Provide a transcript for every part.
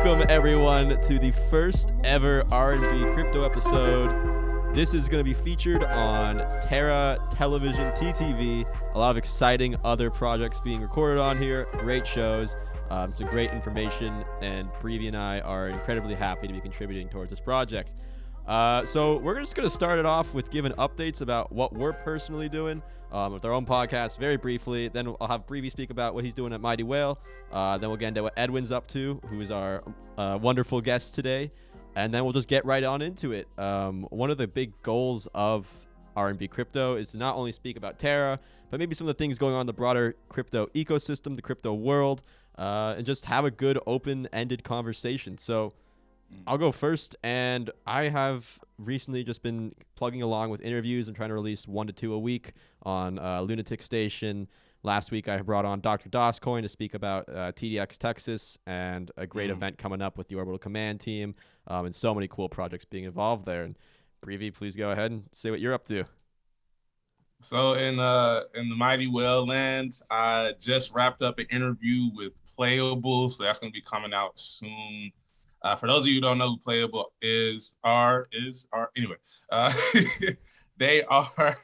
Welcome everyone to the first ever R&B crypto episode. This is going to be featured on Terra Television TTV. A lot of exciting other projects being recorded on here. Great shows, some great information, and Previ and I are incredibly happy to be contributing towards this project. So we're just going to start it off with giving updates about what we're personally doing with our own podcast very briefly. Then I'll have Previ speak about what he's doing at Mighty Whale. Then we'll get into what Edwin's up to, who is our wonderful guest today. And then we'll just get right on into it. One of the big goals of R&B Crypto is to not only speak about Terra, but maybe some of the things going on in the broader crypto ecosystem, the crypto world, and just have a good open-ended conversation. So I'll go first, and I have recently just been plugging along with interviews. I'm trying to release 1 to 2 a week on Lunatic Station. Last week, I brought on Dr. Doscoin to speak about TDX Texas and a great event coming up with the Orbital Command team, and so many cool projects being involved there. And Previ, please go ahead and say what you're up to. So in the Mighty Whale land, I just wrapped up an interview with Playable, so that's going to be coming out soon. For those of you who don't know who Playable is, anyway, they are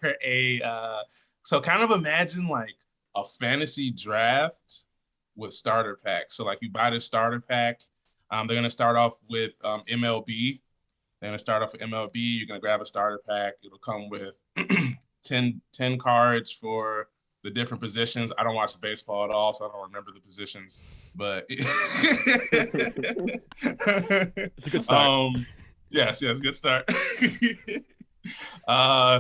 so kind of imagine like a fantasy draft with starter packs. So like you buy the starter pack, they're going to start off with MLB. They're going to start off with MLB. You're going to grab a starter pack. It'll come with 10 cards for the different positions. I don't watch baseball at all, so I don't remember the positions, but it's a good start. Yes, good start.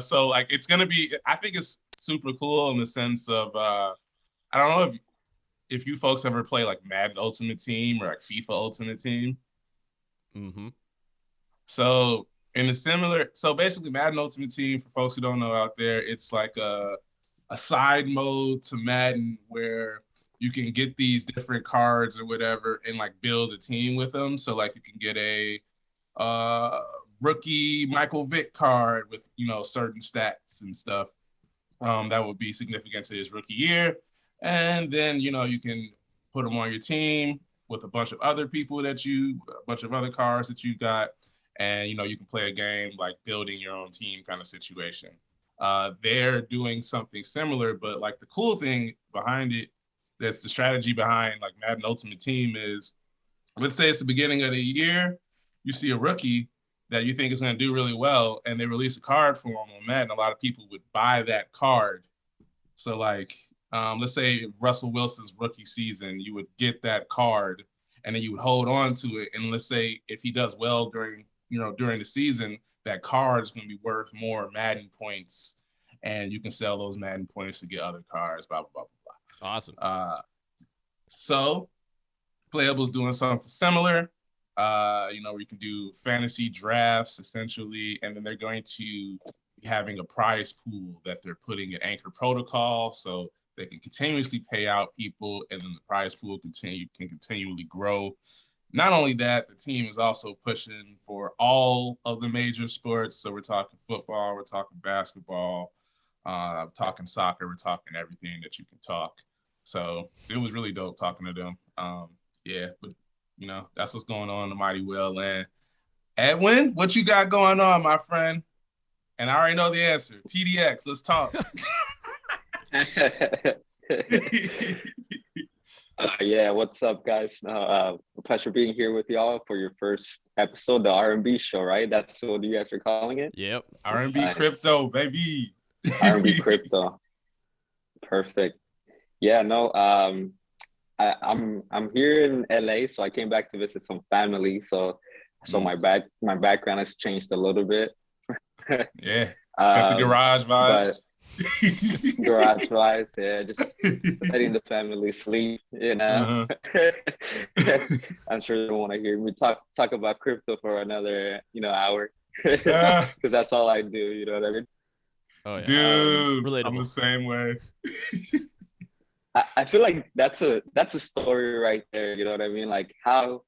So like it's gonna be, I think it's super cool in the sense of I don't know if you folks ever play like Madden Ultimate Team or like FIFA Ultimate Team. Mm-hmm. So basically Madden Ultimate Team, for folks who don't know out there, it's like a side mode to Madden where you can get these different cards or whatever and like build a team with them. So like you can get a rookie Michael Vick card with, certain stats and stuff that would be significant to his rookie year. And then, you can put them on your team with a bunch of other cards that you got. And, you can play a game like building your own team kind of situation. They're doing something similar, but like the cool thing behind it, that's the strategy behind like Madden Ultimate Team is, let's say it's the beginning of the year, you see a rookie that you think is going to do really well, and they release a card for him on Madden. A lot of people would buy that card. So like, let's say Russell Wilson's rookie season, you would get that card, and then you would hold on to it. And let's say if he does well during the season, that card is going to be worth more Madden points, and you can sell those Madden points to get other cards, blah, blah, blah, blah, blah. Awesome. So Playable's doing something similar, where you can do fantasy drafts essentially, and then they're going to be having a prize pool that they're putting in Anchor Protocol, so they can continuously pay out people, and then the prize pool can continually grow. Not only that, the team is also pushing for all of the major sports. So we're talking football, we're talking basketball, we're talking soccer, we're talking everything that you can talk. So it was really dope talking to them. But that's what's going on in the Mighty Whale land. Edwin, what you got going on, my friend? And I already know the answer. TDX, let's talk. What's up, guys? A pleasure being here with y'all for your first episode, the R&B show, right? That's what you guys are calling it? Yep. R&B nice. Crypto, baby. R&B Crypto. Perfect. Yeah, no, I'm here in LA, so I came back to visit some family. So my background has changed a little bit. Yeah. Got the garage vibes. Garage vibes, yeah, just letting the family sleep, I'm sure they don't want to hear me talk about crypto for another hour, because that's all I do, you know what I mean? Oh yeah. Dude, relatable. I'm the same way. I feel like that's a story right there, you know what I mean? Like how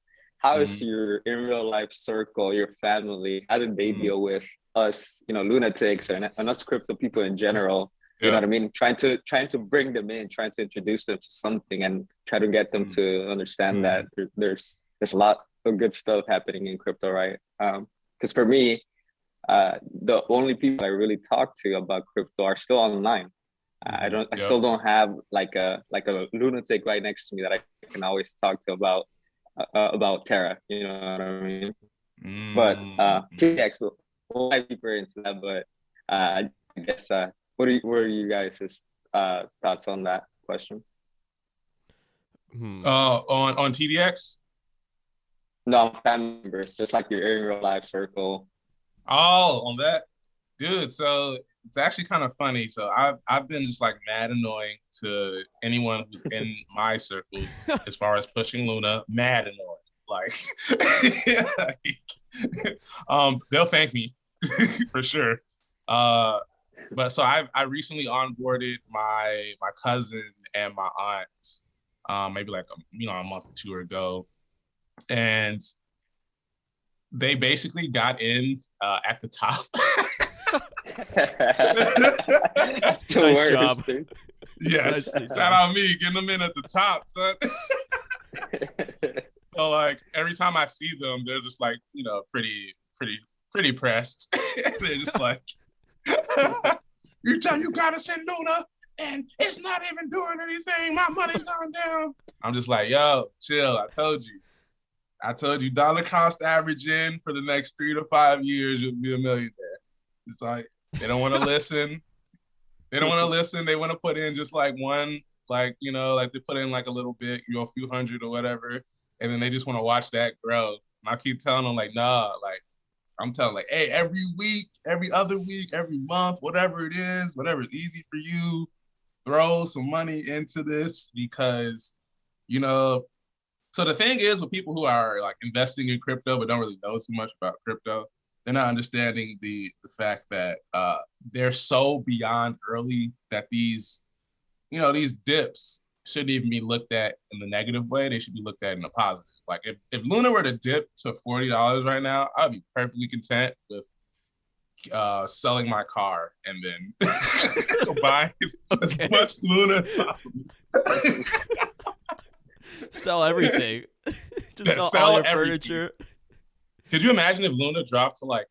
is your in real life circle, your family, how did they deal with us, lunatics and us crypto people in general? You know what I mean? Trying to bring them in, trying to introduce them to something and try to get them to understand that there's a lot of good stuff happening in crypto, right? Because for me, the only people I really talk to about crypto are still online. I Yep. still don't have like a lunatic right next to me that I can always talk to about Terra. You know what I mean? But TX, we'll dive deeper into that. But I guess what are you guys' thoughts on that question? On TDX. No, family members, just like your in real life circle. Oh, on that, dude. So it's actually kind of funny. So I've been just like mad annoying to anyone who's in my circle as far as pushing Luna. Mad annoying. Like, they'll thank me for sure. But so I recently onboarded my cousin and my aunt, maybe like a month or two ago, and they basically got in at the top. That's the Nice worst, job. dude. Yes, Nicely shout done. out me getting them in at the top, son. So like every time I see them, they're just like pretty pressed. They're just like, you gotta send Luna, and it's not even doing anything. My money's gone down. I'm just like, yo, chill. I told you, dollar cost averaging for the next 3 to 5 years, you'll be a millionaire. It's like they don't want to listen. They don't want to listen. They want to put in just like one, like like they put in like a little bit, a few hundred or whatever, and then they just want to watch that grow. And I keep telling them like, nah, like I'm telling like, hey, every week, every other week, every month, whatever it is, whatever is easy for you, throw some money into this because, so the thing is with people who are like investing in crypto but don't really know too much about crypto, they're not understanding the fact that they're so beyond early that these dips shouldn't even be looked at in the negative way. They should be looked at in a positive. Like if Luna were to dip to $40 right now, I'd be perfectly content with selling my car and then buying as much Luna as possible. Sell everything. Just sell all your furniture. Could you imagine if Luna dropped to like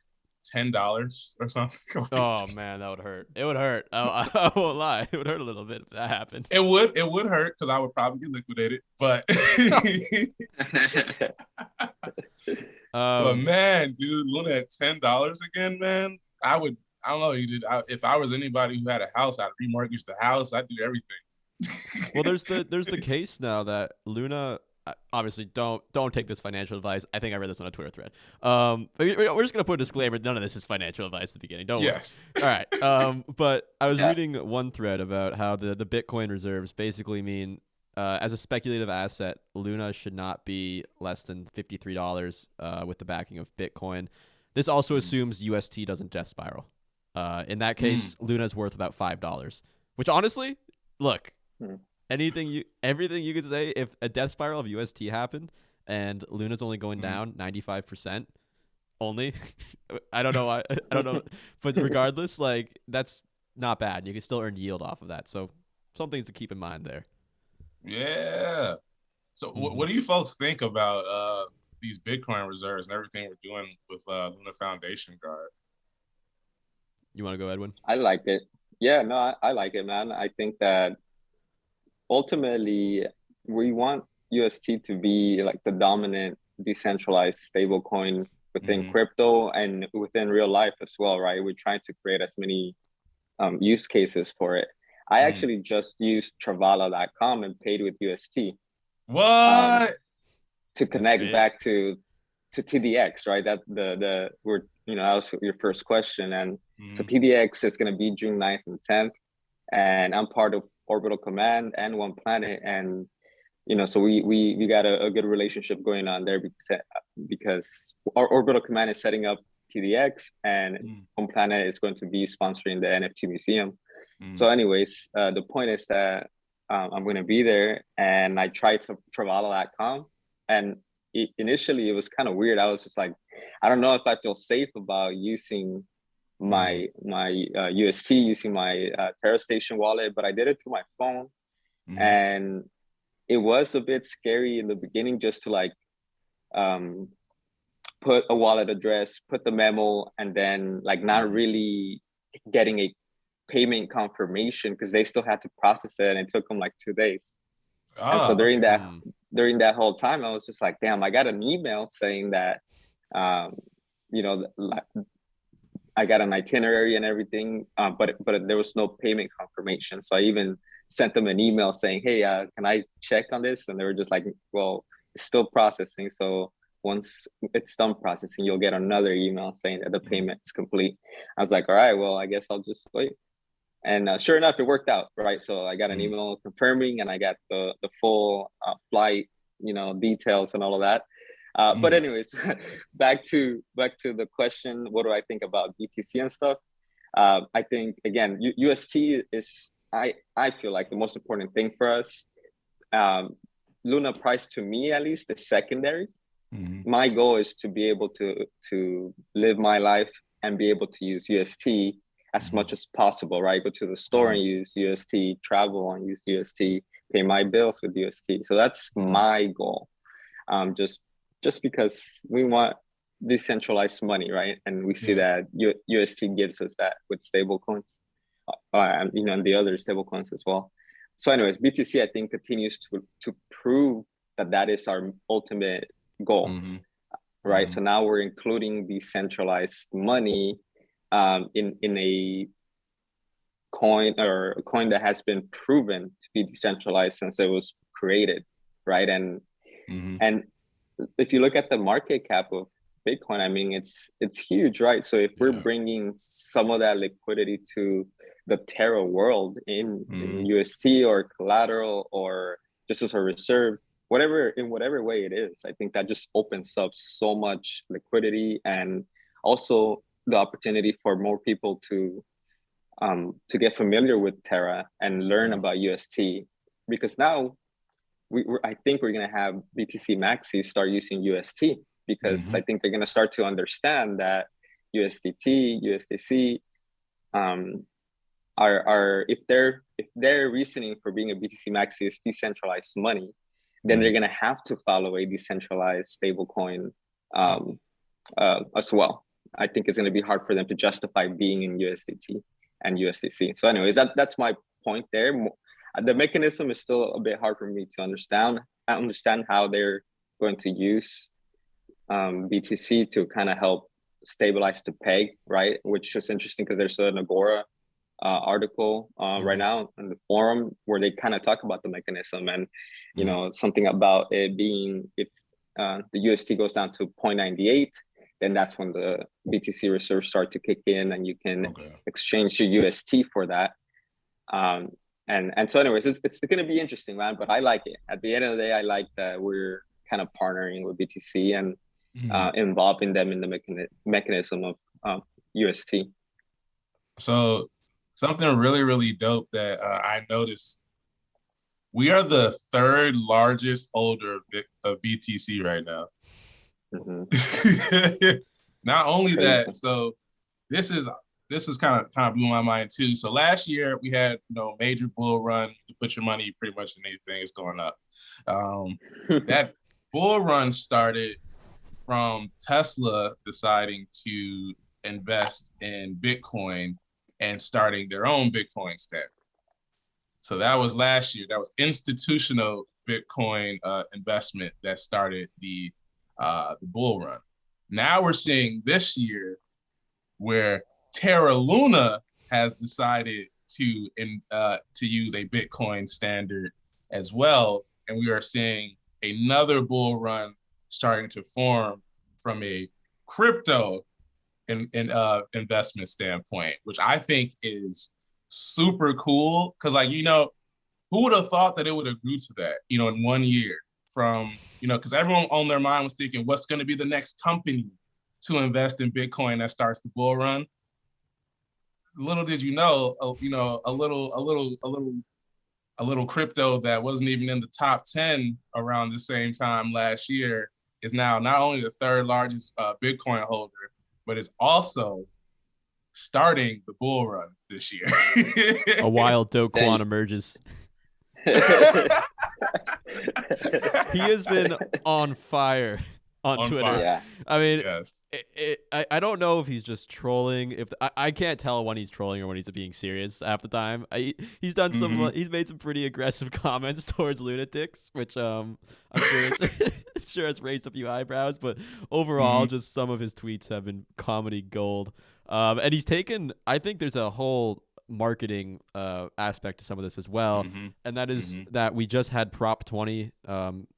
$10 or something? Oh man, that would hurt. It would hurt. I won't lie. It would hurt a little bit if that happened. It would hurt because I would probably get liquidated. But but man, dude, Luna at $10 again, man. I don't know. If I was anybody who had a house, I'd remortgage the house. I'd do everything. Well, there's the case now that Luna. Obviously, don't take this financial advice. I think I read this on a Twitter thread. We're just gonna put a disclaimer. None of this is financial advice at the beginning. Don't worry. All right. But I was reading one thread about how the Bitcoin reserves basically mean as a speculative asset, Luna should not be less than $53 with the backing of Bitcoin. This also assumes UST doesn't death spiral. In that case, Luna's worth about $5. Which honestly, look. Everything you could say, if a death spiral of UST happened and Luna's only going down 95% only, I don't know why. I don't know, but regardless, like that's not bad. You can still earn yield off of that. So some things to keep in mind there. Yeah. So what do you folks think about these Bitcoin reserves and everything we're doing with Luna Foundation Guard? You want to go, Edwin? I like it. Yeah, no, I like it, man. I think that ultimately we want UST to be like the dominant decentralized stable coin within crypto and within real life as well, right? We're trying to create as many use cases for it. I actually just used Travala.com and paid with UST. What? To connect back to TDX, right? That that was your first question. And so TDX is going to be June 9th and 10th. And I'm part of Orbital Command and One Planet. And, so we got a good relationship going on there because our Orbital Command is setting up TDX and One Planet is going to be sponsoring the NFT museum. So anyways, the point is that I'm going to be there, and I tried Travala.com, and initially it was kind of weird. I was just like, I don't know if I feel safe about using my UST, using my Terra Station wallet, but I did it through my phone, and it was a bit scary in the beginning just to like um, put a wallet address, put the memo, and then like not really getting a payment confirmation because they still had to process it, and it took them like 2 days. And so Okay. during that whole time, I was just like, damn, I got an email saying that, um, you know, I got an itinerary and everything, but there was no payment confirmation. So I even sent them an email saying, hey, can I check on this? And they were just like, well, it's still processing. So once it's done processing, you'll get another email saying that the payment's complete. I was like, all right, well, I guess I'll just wait. And sure enough, it worked out, right? So I got an email confirming, and I got the full flight, details and all of that. But anyways, back to the question, what do I think about BTC and stuff? I think again, UST is I feel like the most important thing for us. Luna price to me at least is secondary. My goal is to be able to live my life and be able to use UST as much as possible, right? Go to the store and use UST, travel and use UST, pay my bills with UST. So that's my goal. Just because we want decentralized money, right? And we see that UST gives us that with stable coins, and the other stable coins as well. So anyways, BTC, I think, continues to prove that is our ultimate goal, right? So now we're including decentralized money in a coin, or a coin that has been proven to be decentralized since it was created, right? And if you look at the market cap of Bitcoin, I mean, it's huge, right? So if we're bringing some of that liquidity to the Terra world in UST or collateral or just as a reserve, in whatever way it is, I think that just opens up so much liquidity, and also the opportunity for more people to get familiar with Terra and learn about UST, because now I think we're going to have BTC maxis start using UST, because I think they're going to start to understand that USDT, USDC are if their reasoning for being a BTC maxi is decentralized money, then they're going to have to follow a decentralized stablecoin as well. I think it's going to be hard for them to justify being in USDT and USDC. So anyways, that's my point there. The mechanism is still a bit hard for me to understand. I understand how they're going to use BTC to kind of help stabilize the peg, right? Which is interesting because there's an Agora article right now in the forum where they kind of talk about the mechanism, and something about it being, if the UST goes down to 0.98, then that's when the BTC reserves start to kick in, and you can exchange your UST for that. And so anyways, it's going to be interesting, man, but I like it. At the end of the day, I like that we're kind of partnering with BTC and involving them in the mechanism of UST. So something really, really dope that I noticed, we are the third largest holder of BTC right now. Not only that, so this is kind of blew my mind too. So last year we had major bull run. You can put your money pretty much in anything; it's going up. That bull run started from Tesla deciding to invest in Bitcoin and starting their own Bitcoin standard. So that was last year. That was institutional Bitcoin investment that started the bull run. Now we're seeing this year where Terra Luna has decided to use a Bitcoin standard as well, and we are seeing another bull run starting to form from a crypto investment standpoint, which I think is super cool. Because who would have thought that it would have grew to that, in 1 year from, because everyone on their mind was thinking, what's going to be the next company to invest in Bitcoin that starts the bull run? Little did you know, a little crypto that wasn't even in the top 10 around the same time last year is now not only the third largest Bitcoin holder, but it's also starting the bull run this year. A wild Do Kwon emerges. He has been on fire. on on Twitter. fire. Yeah. I mean, Yes. I don't know if he's just trolling. I can't tell when he's trolling or when he's being serious half the time. He's done some Mhm. he's made some pretty aggressive comments towards lunatics, which I'm sure it's sure it's raised a few eyebrows. But overall, Mhm. just some of his tweets have been comedy gold. And he's taken. I think there's a whole marketing aspect to some of this as well, Mhm. and that is Mhm. that we just had Prop 20,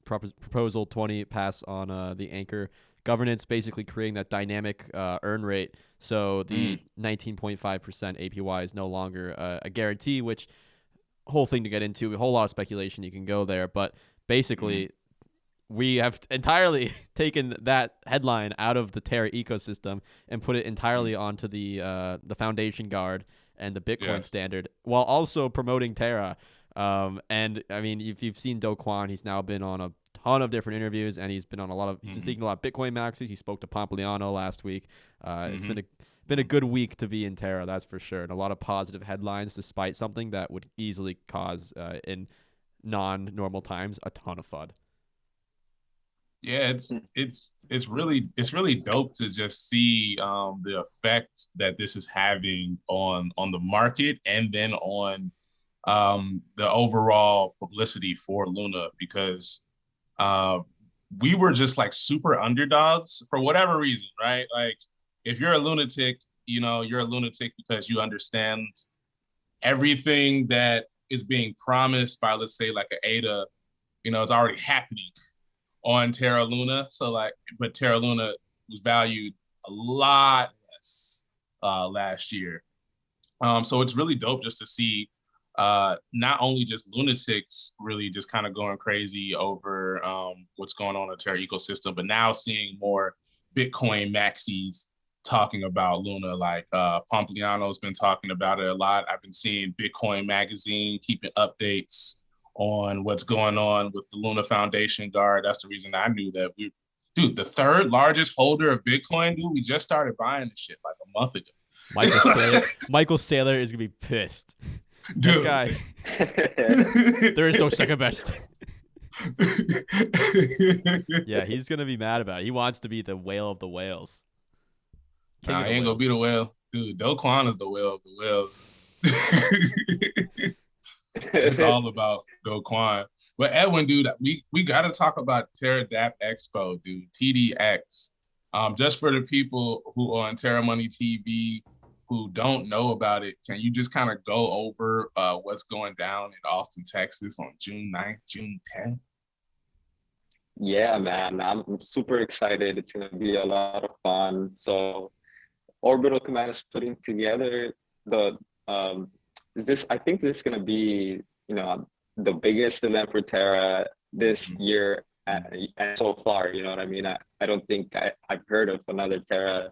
Proposal 20 pass on the Anchor governance, basically creating that dynamic earn rate. So the 19.5% APY is no longer a guarantee, which whole thing to get into, a whole lot of speculation you can go there. But basically, we have entirely taken that headline out of the Terra ecosystem and put it entirely onto the Foundation Guard and the Bitcoin Yes. standard, while also promoting Terra. And I mean, if you've seen Do Kwon, he's now been on a ton of different interviews, and he's been on a lot of. He's been speaking a lot of Bitcoin maxis. He spoke to Pompliano last week. It's been a good week to be in Terra, that's for sure, and a lot of positive headlines, despite something that would easily cause in non-normal times a ton of FUD. Yeah, it's really dope to just see the effect that this is having on the market and then on the overall publicity for Luna, because uh, we were just like super underdogs for whatever reason, right? Like if you're a lunatic, you're a lunatic because you understand everything that is being promised by, let's say, like an ADA, it's already happening on Terra Luna. So like, but Terra Luna was valued a lot less last year. So it's really dope just to see not only just lunatics really just kind of going crazy over what's going on in the Terra ecosystem, but now seeing more Bitcoin maxis talking about Luna. Like Pompliano's been talking about it a lot. I've been seeing Bitcoin Magazine keeping updates on what's going on with the Luna Foundation Guard. That's the reason I knew that dude, the third largest holder of Bitcoin, dude, we just started buying this shit like a month ago. Michael Saylor is gonna be pissed. That Dude. guy, there is no second best. Yeah, he's gonna be mad about it. He wants to be the whale of the whales. King of the He ain't whales. gonna be the whale. Dude, Do Kwon is the whale of the whales. It's all about Do Kwon. But Edwin, dude, we gotta talk about Terra Dap Expo, dude. TDX. Just for the people who are on Terra Money TV who don't know about it, can you just kind of go over what's going down in Austin, Texas on June 9th, June 10th? Yeah, man, I'm super excited. It's gonna be a lot of fun. So Orbital Command is putting together the I think this is gonna be, the biggest event for Terra this year and so far, you know what I mean? I don't think I've heard of another Terra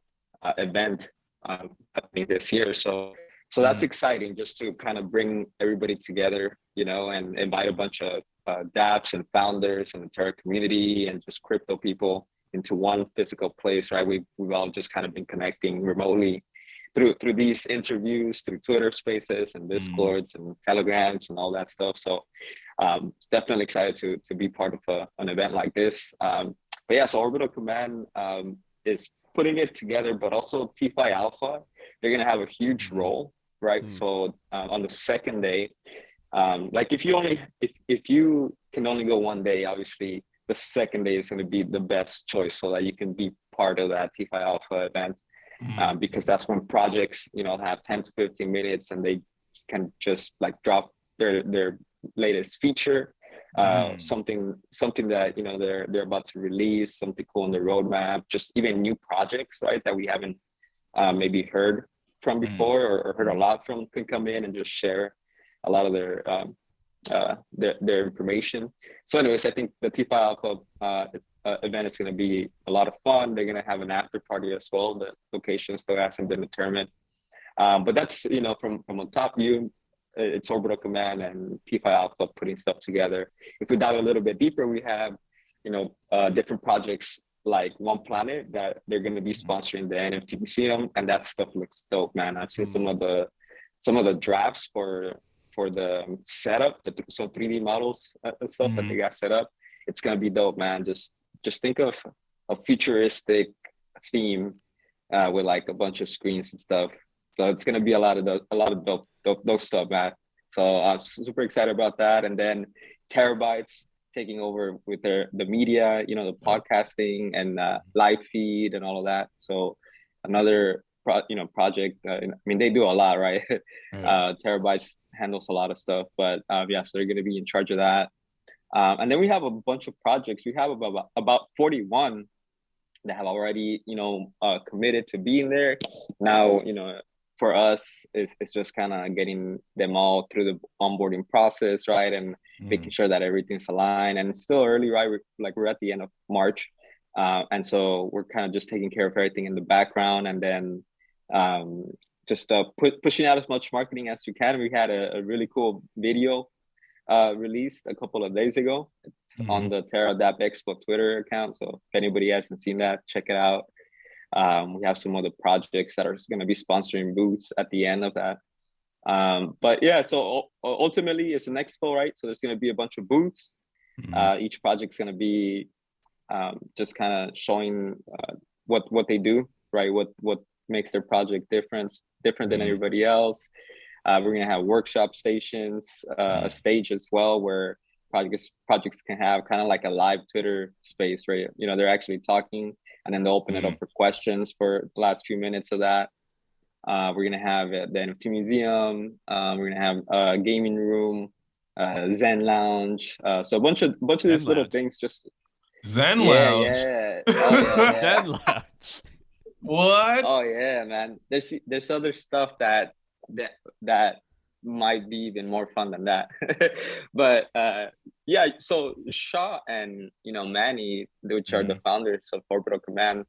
event happening this year. So that's exciting, just to kind of bring everybody together, and invite a bunch of dApps and founders and the Terra community and just crypto people into one physical place, right? We've all just kind of been connecting remotely through these interviews, through Twitter Spaces and Discords and Telegrams and all that stuff. So definitely excited to be part of an event like this. But yeah, so Orbital Command is putting it together, but also TFI Alpha, they're gonna have a huge role, right? So on the second day, like if you can only go one day, obviously the second day is going to be the best choice, so that you can be part of that TFI Alpha event, because that's when projects, have 10 to 15 minutes and they can just like drop their latest feature, something that, they're about to release, something cool on the roadmap, just even new projects, right, that we haven't maybe heard from before or heard a lot from, can come in and just share a lot of their information. So anyways, I think the TFI Alpha event is going to be a lot of fun. They're going to have an after party as well. The location still hasn't been determined. But that's, from on top view, it's Orbital Command and TFI Alpha putting stuff together. If we dive a little bit deeper, we have, different projects like One Planet that they're going to be sponsoring the NFT Museum, and that stuff looks dope, man. I've seen some of the drafts for the setup, some 3D models and stuff that they got set up. It's gonna be dope, man. Just think of a futuristic theme with like a bunch of screens and stuff. So it's gonna be a lot of dope stuff, man. So I'm super excited about that. And then Terabytes taking over with the media, you know, the podcasting and live feed and all of that. So another project. I mean, they do a lot, right? Terabytes handles a lot of stuff, but yeah, so they're going to be in charge of that. And then we have a bunch of projects. We have about 41 that have already, committed to being there. Now, for us, it's just kind of getting them all through the onboarding process, right? And making sure that everything's aligned. And it's still early, right? We're at the end of March. And so we're kind of just taking care of everything in the background, and then just pushing out as much marketing as we can. We had a really cool video released a couple of days ago on the Terra Dap Expo Twitter account. So if anybody hasn't seen that, check it out. We have some other projects that are going to be sponsoring booths at the end of that. But yeah, so ultimately it's an expo, right? So there's going to be a bunch of booths. Each project's going to be just kind of showing what they do, right? What makes their project different than everybody else. We're going to have workshop stations, a stage as well, where projects can have kind of like a live Twitter space, right? They're actually talking, and then they'll open it up for questions for the last few minutes of that. We're going to have the NFT museum. We're going to have a gaming room, Zen lounge. So a bunch of these little things. Just Zen lounge. Yeah. Oh, yeah. Zen lounge. What? Oh yeah, man. There's other stuff that might be even more fun than that. But yeah, so Shaw and Manny, which are the founders of Orbital Command,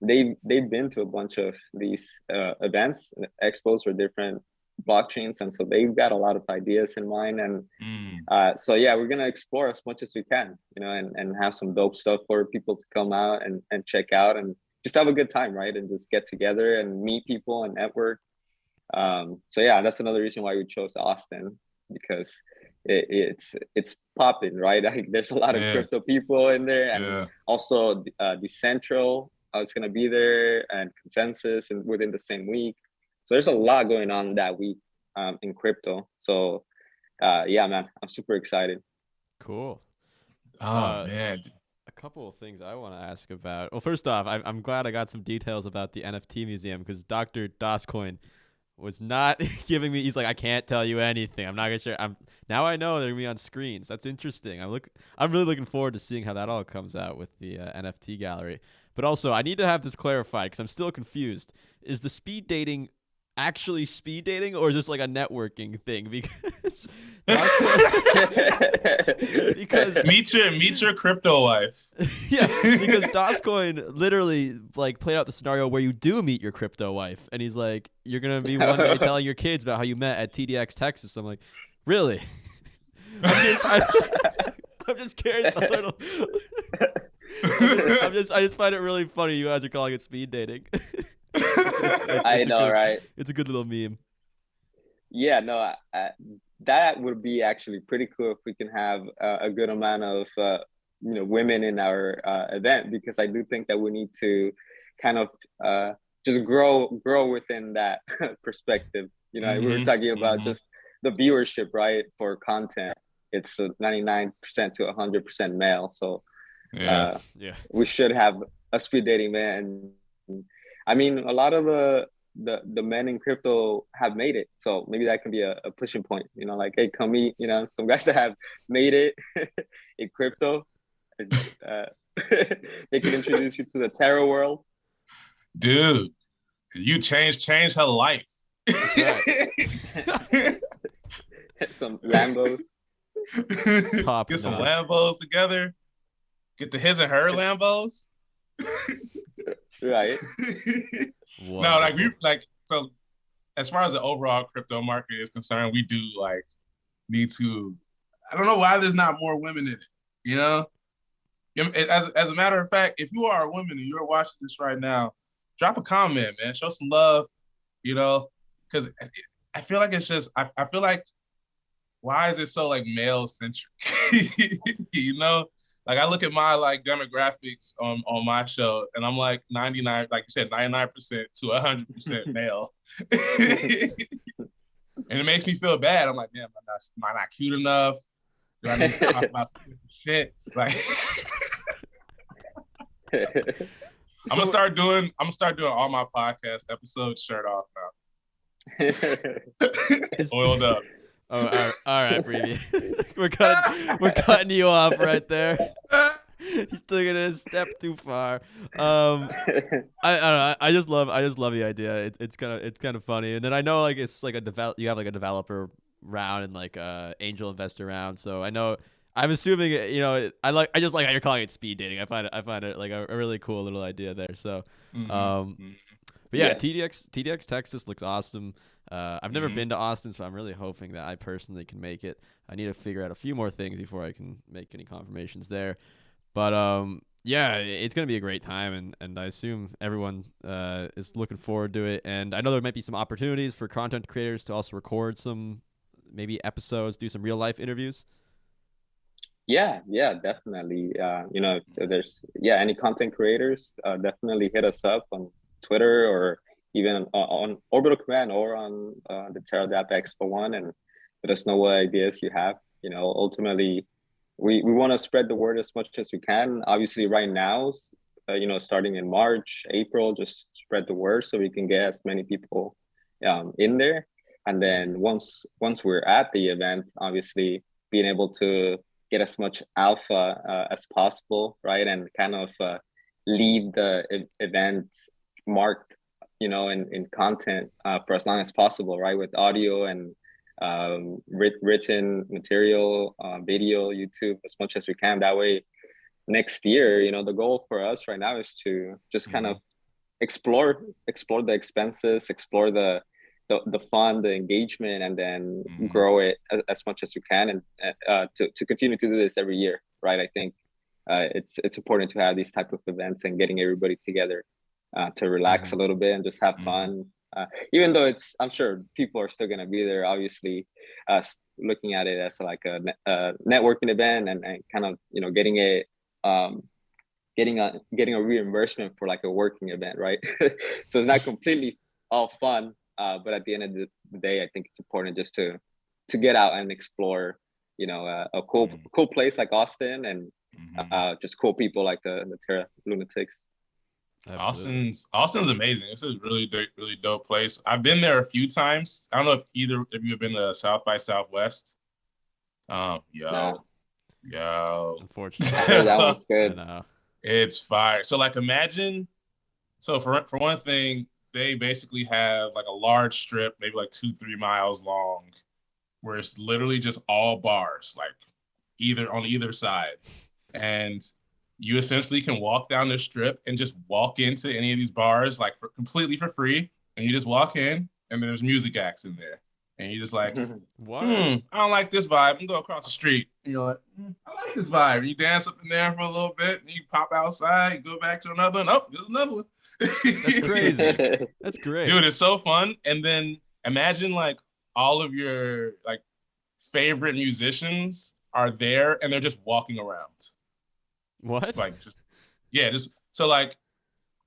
they've been to a bunch of these events, expos for different blockchains, and so they've got a lot of ideas in mind. And so yeah, we're gonna explore as much as we can, and have some dope stuff for people to come out and check out, and just have a good time, right? And just get together and meet people and network. So yeah, that's another reason why we chose Austin, because it's popping, right? There's a lot of crypto people in there, and also Decentral is going to be there, and Consensus, and within the same week. So there's a lot going on that week in crypto. So yeah, man, I'm super excited. Cool. Oh man. A couple of things I want to ask about. Well, first off, I'm glad I got some details about the NFT museum, because Dr. Doscoin was not giving me. He's like, I can't tell you anything. I'm not gonna share. Now I know they're gonna be on screens. That's interesting. I'm really looking forward to seeing how that all comes out with the NFT gallery. But also, I need to have this clarified, because I'm still confused. Is the speed dating actually speed dating, or is this like a networking thing? Because meet your crypto wife. Yeah, because Doscoin literally like played out the scenario where you do meet your crypto wife, and he's like, you're gonna be one day telling your kids about how you met at TDX Texas. I'm like, really? I'm just curious a little. I just find it really funny you guys are calling it speed dating. I know, right? It's a good little meme. Yeah, no, that would be actually pretty cool if we can have a good amount of women in our event, because I do think that we need to kind of just grow within that perspective. We were talking about just the viewership, right? For content, it's 99% to 100% male. So we should have a speed dating man. I mean, a lot of the men in crypto have made it, so maybe that can be a pushing point. Like, hey, come meet some guys that have made it in crypto. And, they can introduce you to the Terra world. Dude, you changed her life. Some Lambos. Get some Lambos together. Get the his and her Lambos. Right. No, so as far as the overall crypto market is concerned, we do need to. I don't know why there's not more women in it. As a matter of fact, if you are a woman and you're watching this right now, drop a comment, man. Show some love, because I feel like it's just I feel like, why is it so male centric? Like I look at my like demographics on my show, and I'm like 99, like you said, 99% to 100% male, and it makes me feel bad. I'm like, damn, am I not cute enough? Do I need to talk about some shit? Like, I'm gonna start doing all my podcast episodes shirt off now, oiled up. Oh, all right, Preview. we're cutting you off right there. He's taking it a step too far. I don't know. I just love the idea. It's kind of funny. And then I know like it's like you have like a developer round and like angel investor round. So I know I'm assuming I just like how you're calling it speed dating. I find it like a really cool little idea there. So but yeah, TDX Texas looks awesome. I've never been to Austin, so I'm really hoping that I personally can make it. I need to figure out a few more things before I can make any confirmations there. But yeah, it's gonna be a great time, and I assume everyone is looking forward to it. And I know there might be some opportunities for content creators to also record some maybe episodes, do some real life interviews. Yeah, definitely. If there's any content creators, definitely hit us up on Twitter or even on Orbital Command or on the Terradap Expo one, and let us know what ideas you have. Ultimately, we want to spread the word as much as we can. Obviously, right now, starting in March, April, just spread the word so we can get as many people in there. And then once we're at the event, obviously being able to get as much alpha as possible, right? And kind of leave the event marked, in content for as long as possible, right? With audio and written material, video, YouTube, as much as we can. That way, next year, the goal for us right now is to just kind of explore the expenses, explore the fun, the engagement, and then grow it as much as we can, and to continue to do this every year, right? I think it's important to have these type of events and getting everybody together to relax a little bit and just have fun. Even though I'm sure people are still going to be there, obviously, looking at it as like a networking event and kind of, getting it, getting a reimbursement for like a working event, right? So it's not completely all fun, but at the end of the day, I think it's important just to get out and explore, a cool place like Austin, and just cool people like the Terra Lunatics. Absolutely. Austin's amazing. It's a really dope place. I've been there a few times. I don't know if either of you have been to South by Southwest. Yo. Unfortunately, that one's good. It's fire. So like imagine. So for one thing, they basically have like a large strip, maybe like 2-3 miles long, where it's literally just all bars, like on either side, and you essentially can walk down the strip and just walk into any of these bars like completely for free, and you just walk in, and there's music acts in there, and you're just like, I don't like this vibe. I'm gonna go across the street. And you're like, I like this vibe. And you dance up in there for a little bit, and you pop outside, you go back to another one. Oh, there's another one. That's crazy. That's great, dude. It's so fun. And then imagine like all of your like favorite musicians are there, and they're just walking around. What? Like just so like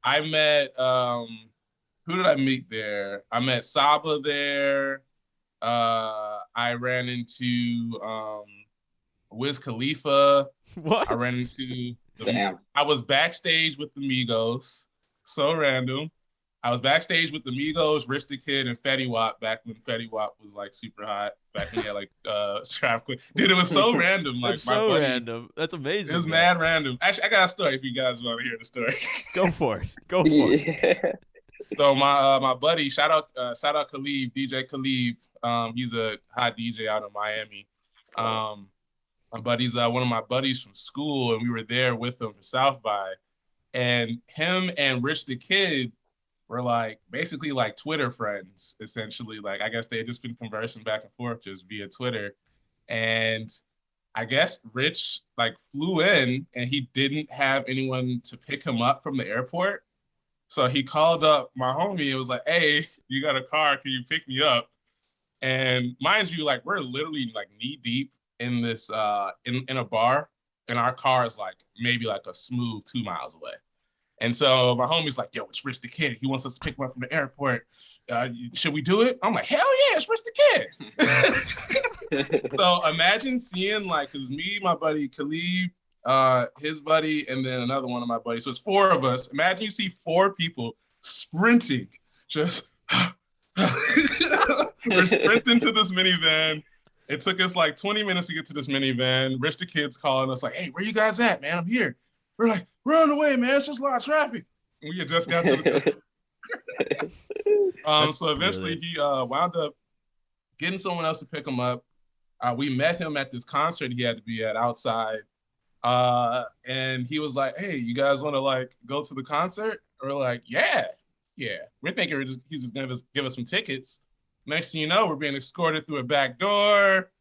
I met who did I meet there? I met Saba there. I ran into Wiz Khalifa. What? I ran into I was backstage with the Migos. So random. I was backstage with the Migos, Rich the Kid, and Fetty Wap back when Fetty Wap was like super hot. Back when he had like Strap Queen. Dude, it was so random. Like that's so random. That's amazing. It was mad random. Actually, I got a story if you guys want to hear the story. Go for it. So my buddy, shout out Khalib, DJ Khalib. He's a hot DJ out of Miami. My buddy's one of my buddies from school, and we were there with him for South by. And him and Rich the Kid were like basically like Twitter friends, essentially. Like I guess they had just been conversing back and forth just via Twitter. And I guess Rich like flew in and he didn't have anyone to pick him up from the airport. So he called up my homie and was like, hey, you got a car, can you pick me up? And mind you, like we're literally like knee deep in this in a bar. and our car is like maybe like a smooth 2 miles away. And so my homie's like, yo, it's Rich the Kid. He wants us to pick him up from the airport. Should we do it? I'm like, hell yeah, it's Rich the Kid. So imagine seeing like, cause me, my buddy Khalid, his buddy, and then another one of my buddies. So it's 4 of us. Imagine you see 4 people sprinting, just we're sprinting to this minivan. It took us like 20 minutes to get to this minivan. Rich the Kid's calling us like, hey, where you guys at, man? I'm here. We're like, we're on the way, man. It's just a lot of traffic. And we had just got to the so eventually he wound up getting someone else to pick him up. We met him at this concert he had to be at outside. And he was like, hey, you guys want to like go to the concert? We're like, yeah. We're thinking he's just gonna give us some tickets. Next thing you know, we're being escorted through a back door.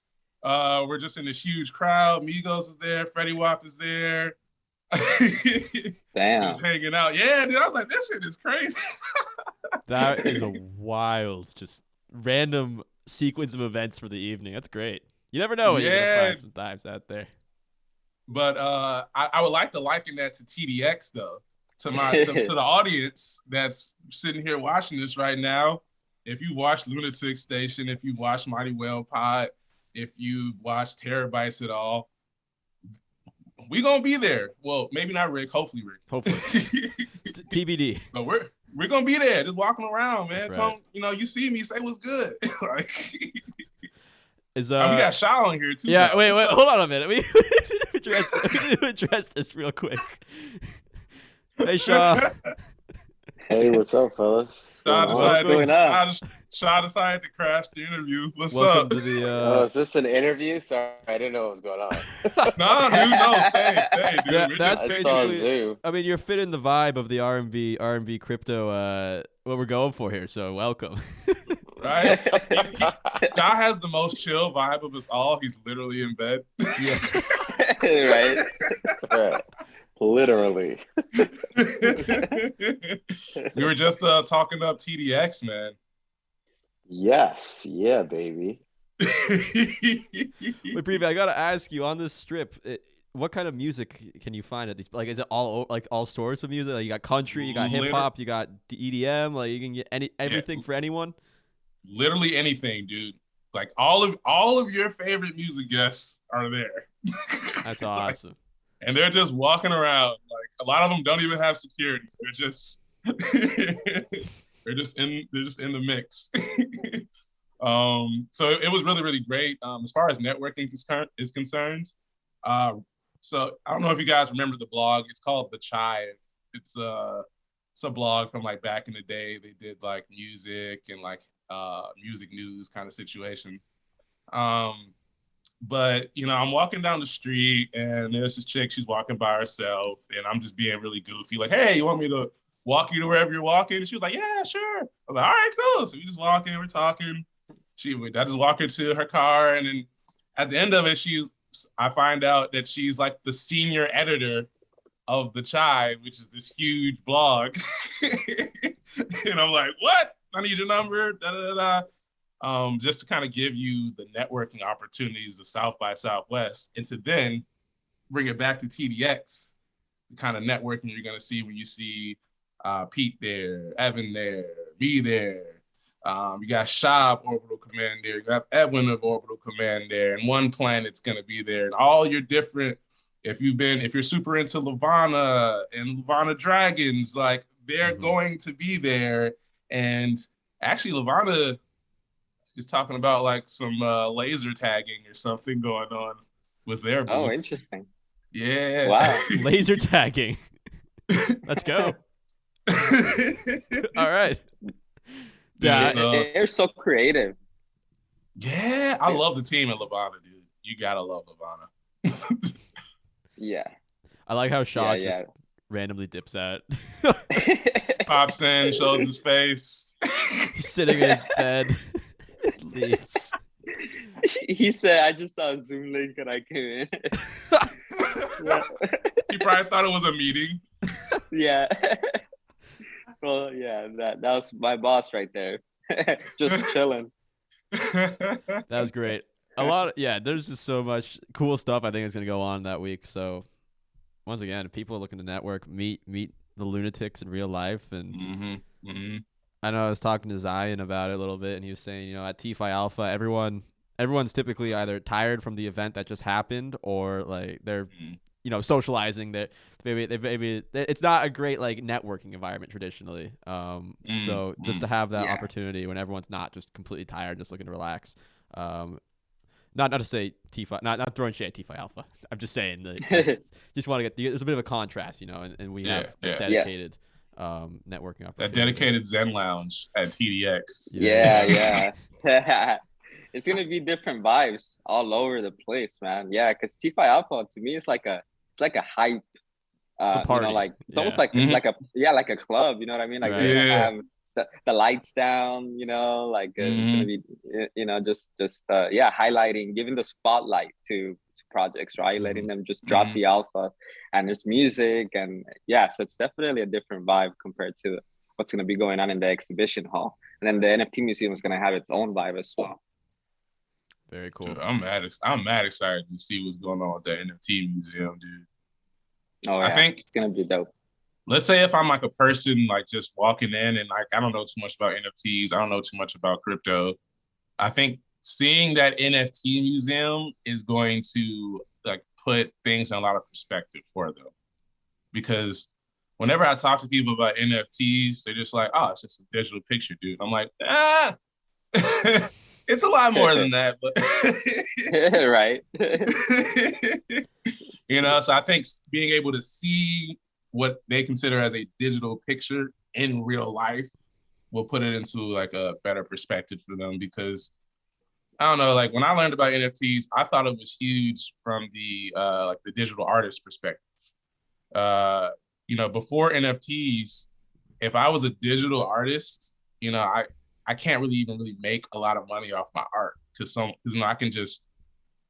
We're just in this huge crowd. Migos is there. Freddie Wap is there. Damn. Just hanging out. Yeah, dude. I was like, this shit is crazy. That is a wild, just random sequence of events for the evening. That's great. You never know what you're gonna find sometimes out there. But I would like to liken that to TDX though. To the audience that's sitting here watching this right now. If you've watched Lunatic Station, if you've watched Mighty Whale Pod, if you've watched Terabytes at all, we gonna be there. Well, maybe not Rick. Hopefully, Rick. Hopefully. TBD. But we're gonna be there, just walking around, man. Right. Come, you see me, say what's good. Like, we got Shaw on here too. Yeah, now. wait, hold on a minute. We need to address this real quick. Hey, Shaw. Hey, what's up, fellas? Shaw going decided to crash the interview. What's Welcome up? to the. Oh, is this an interview? Sorry, I didn't know what was going on. No, dude, no, stay, dude. Yeah, We're that's just I saw basically- Zoo. I mean, you're fitting the vibe of the R&B crypto. What we're going for here. So welcome. right. Shaw has the most chill vibe of us all. He's literally in bed. Yeah. Right. Right. Literally. We were just talking up TDX, man. Yes. Yeah, baby. Wait, Previ, I gotta ask you on this strip. What kind of music can you find at these? Like, is it all sorts of music? Like, you got country, you got hip hop, you got EDM. Like, you can get everything for anyone. Literally anything, dude. Like all of your favorite music guests are there. That's awesome. And they're just walking around. Like a lot of them don't even have security. They're just they're just in the mix. So it was really, really great. As far as networking is concerned. So I don't know if you guys remember the blog. It's called The Chive. It's a blog from like back in the day. They did like music and like music news kind of situation. But I'm walking down the street and there's this chick, she's walking by herself and I'm just being really goofy. Like, hey, you want me to walk you to wherever you're walking? And she was like, yeah, sure. I'm like, all right, cool. So we just walking, we're talking. I just walk her to her car. And then at the end of it, I find out that she's like the senior editor of The Chive, which is this huge blog. And I'm like, what? I need your number, da da da. Just to kind of give you the networking opportunities of South by Southwest, and to then bring it back to TDX, the kind of networking you're going to see when you see Pete there, Evan there, me there. You got Shab Orbital Command there, you got Edwin of Orbital Command there, and One Planet's going to be there, and all your different, if you're super into Levana and Levana Dragons, like they're going to be there. And actually Levana is talking about like some laser tagging or something going on with their booth. Oh, interesting. Yeah. Wow. Laser tagging. Let's go. All right. Yeah, They're so creative. Yeah, I love the team at Levana, dude. You gotta love Levana. Yeah. I like how Shaw just randomly dips out. Pops in, shows his face. He's sitting in his bed. Leaves. He said, I just saw a Zoom link and I came in. He probably thought it was a meeting. Yeah. Well, yeah, that was my boss right there. Just chilling. That was great. a lot. There's just so much cool stuff I think is gonna go on that week. So once again, if people are looking to network, meet the lunatics in real life, and I know I was talking to Zion about it a little bit, and he was saying, at TFI Alpha, everyone's typically either tired from the event that just happened, or like they're socializing. That maybe it's not a great like networking environment traditionally. So just to have that opportunity when everyone's not just completely tired, just looking to relax. Not to say T5, not throwing shade at T5 Alpha. I'm just saying that just want to get there's a bit of a contrast, and we have a dedicated networking opportunity. That dedicated Zen lounge at TDX. Yeah. It's gonna be different vibes all over the place, man. Yeah, because T5 Alpha to me it's like a hype. It's a party. It's almost like like a club. You know what I mean? Like they're gonna have the lights down. It's gonna be just highlighting, giving the spotlight to projects, right? Letting them just drop the alpha, and there's music, and so it's definitely a different vibe compared to what's gonna be going on in the exhibition hall. And then the NFT museum is gonna have its own vibe as well. Very cool. Dude, I'm mad excited to see what's going on with that NFT museum, dude. Oh, yeah. I think it's gonna be dope. Let's say if I'm like a person like just walking in and like I don't know too much about NFTs, I don't know too much about crypto. I think seeing that NFT museum is going to like put things in a lot of perspective for them. Because whenever I talk to people about NFTs, they're just like, oh, it's just a digital picture, dude. I'm like, it's a lot more than that, but right. So I think being able to see what they consider as a digital picture in real life will put it into like a better perspective for them, because I don't know, like when I learned about NFTs, I thought it was huge from the like the digital artist perspective. Before NFTs, if I was a digital artist, I can't really make a lot of money off my art, because I can just,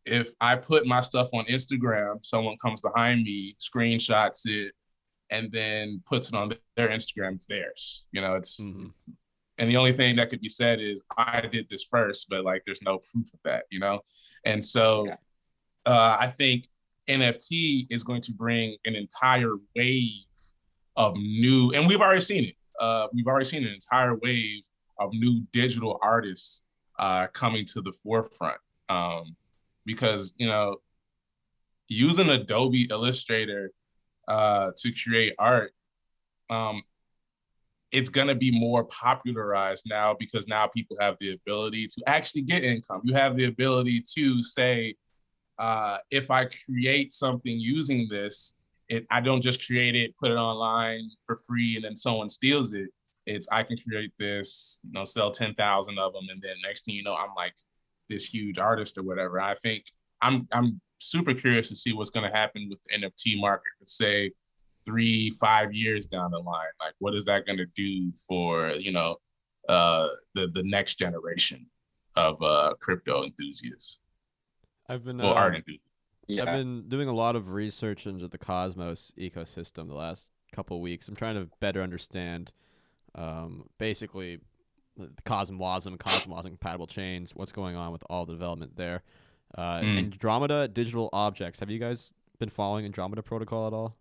if I put my stuff on Instagram, someone comes behind me, screenshots it, and then puts it on their Instagram, it's theirs. And the only thing that could be said is I did this first, but like there's no proof of that, And so I think NFT is going to bring an entire wave of new, and we've already seen it. We've already seen an entire wave of new digital artists coming to the forefront, because using Adobe Illustrator to create art, it's going to be more popularized now, because now people have the ability to actually get income. You have the ability to say, if I create something using this, I don't just create it, put it online for free, and then someone steals it. I can create this, sell 10,000 of them, and then next thing you know, I'm like this huge artist or whatever. I think I'm super curious to see what's going to happen with the NFT market. Let's say 3-5 years down the line, like what is that going to do for the next generation of crypto enthusiasts? I've been art enthusiasts. I've been doing a lot of research into the Cosmos ecosystem the last couple of weeks. I'm trying to better understand basically the Cosmwasm compatible chains, what's going on with all the development there. Andromeda digital objects. Have you guys been following Andromeda protocol at all?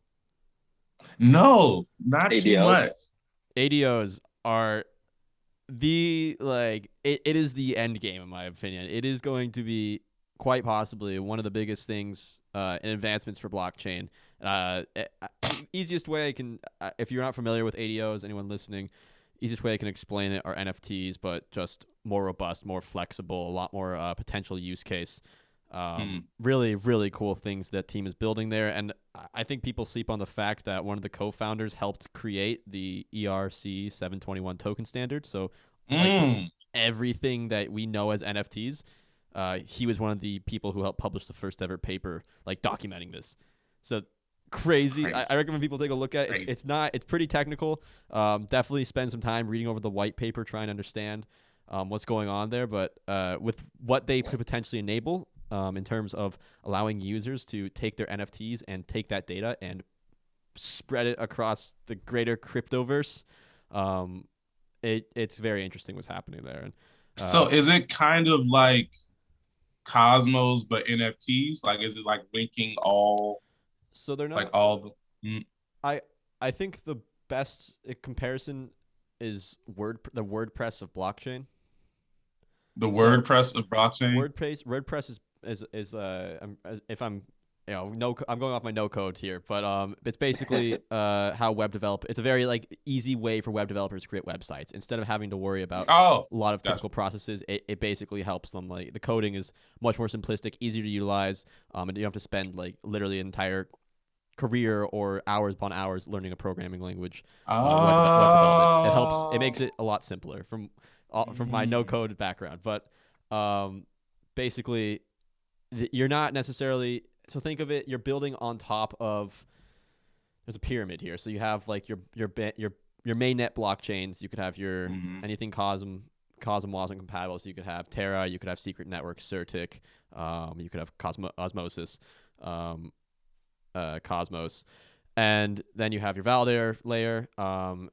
No, not ADOs. too much. ADOs are it is the end game, in my opinion. It is going to be quite possibly one of the biggest things in advancements for blockchain. Easiest way I can, if you're not familiar with ADOs, anyone listening, easiest way I can explain it are NFTs, but just more robust, more flexible, a lot more potential use case. Really, really cool things that team is building there. And I think people sleep on the fact that one of the co-founders helped create the ERC 721 token standard. So everything that we know as NFTs, he was one of the people who helped publish the first ever paper like documenting this. So crazy. I recommend people take a look at it. It's pretty technical. Definitely spend some time reading over the white paper, trying to understand what's going on there. But with what they could potentially enable in terms of allowing users to take their NFTs and take that data and spread it across the greater cryptoverse, it's very interesting what's happening there. And so is it kind of like, Cosmos but NFTs? Like, is it like linking all So they're like not. all the I I think the best comparison is the WordPress of blockchain. So WordPress of blockchain? WordPress is if I'm no, I'm going off my no code here, but it's basically how web develop. It's a very like easy way for web developers to create websites instead of having to worry about Oh, a lot of gotcha. typical processes. It basically helps them. Like the coding is much more simplistic, easier to utilize, and you don't have to spend like literally an entire career or hours upon hours learning a programming language on web development. It helps. It makes Oh. it a lot simpler from my no code background, but basically you're not necessarily. So think of it. You're building on top of. There's a pyramid here. So you have like your mainnet blockchains. You could have your anything Cosm wasn't compatible. So you could have Terra. You could have Secret Network, Certic. You could have Osmosis. Cosmos, and then you have your validator layer.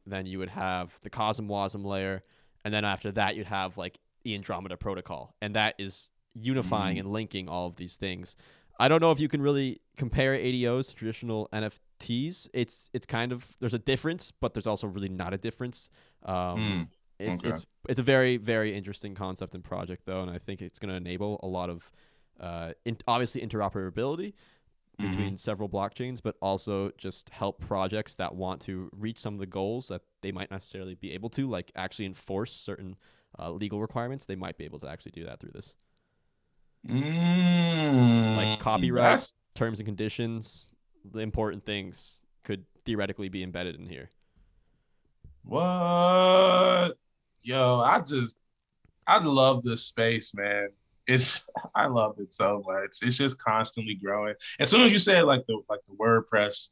Then you would have the Cosm layer, and then after that you'd have like the Andromeda protocol, and that is unifying and linking all of these things. I don't know if you can really compare ADOs to traditional NFTs. It's kind of there's a difference, but there's also really not a difference. It's a very very interesting concept and project though, and I think it's going to enable a lot of obviously interoperability between several blockchains, but also just help projects that want to reach some of the goals that they might necessarily be able to, like actually enforce certain legal requirements. They might be able to actually do that through this. Like copyright, That's terms and conditions, the important things could theoretically be embedded in here. what? Yo, I love this space, man. I love it so much. It's just constantly growing. As soon as you said like the WordPress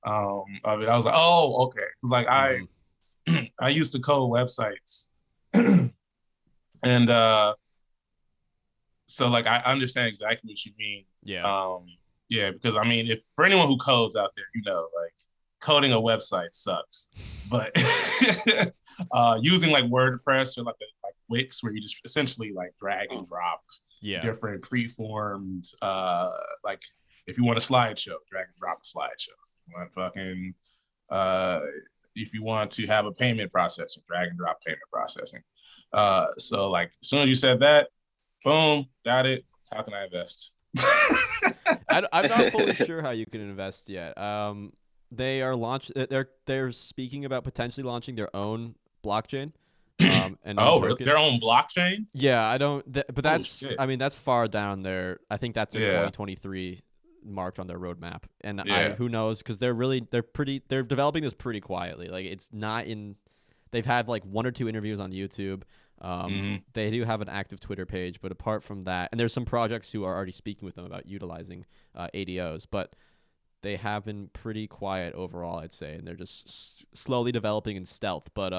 of it, I was like, oh, okay. Because like I used to code websites, and so like I understand exactly what you mean. Yeah. Yeah, because I mean, if for anyone who codes out there, like coding a website sucks, but using like WordPress or like Wix, where you just essentially like drag and drop different preformed, like if you want a slideshow, drag and drop a slideshow. You want fucking, if you want to have a payment processor, drag and drop payment processing. So like as soon as you said that, boom, got it. How can I invest? I'm not fully sure how you can invest yet. They are they're speaking about potentially launching their own blockchain. And Their own blockchain? Yeah, I don't. But that's shit. I mean that's far down there. I think that's in 2023 marked on their roadmap. And who knows, because they're developing this pretty quietly. Like it's not in. They've had like 1 or 2 interviews on YouTube. They do have an active Twitter page, but apart from that, and there's some projects who are already speaking with them about utilizing ADOs, but they have been pretty quiet overall, I'd say, and they're just slowly developing in stealth. But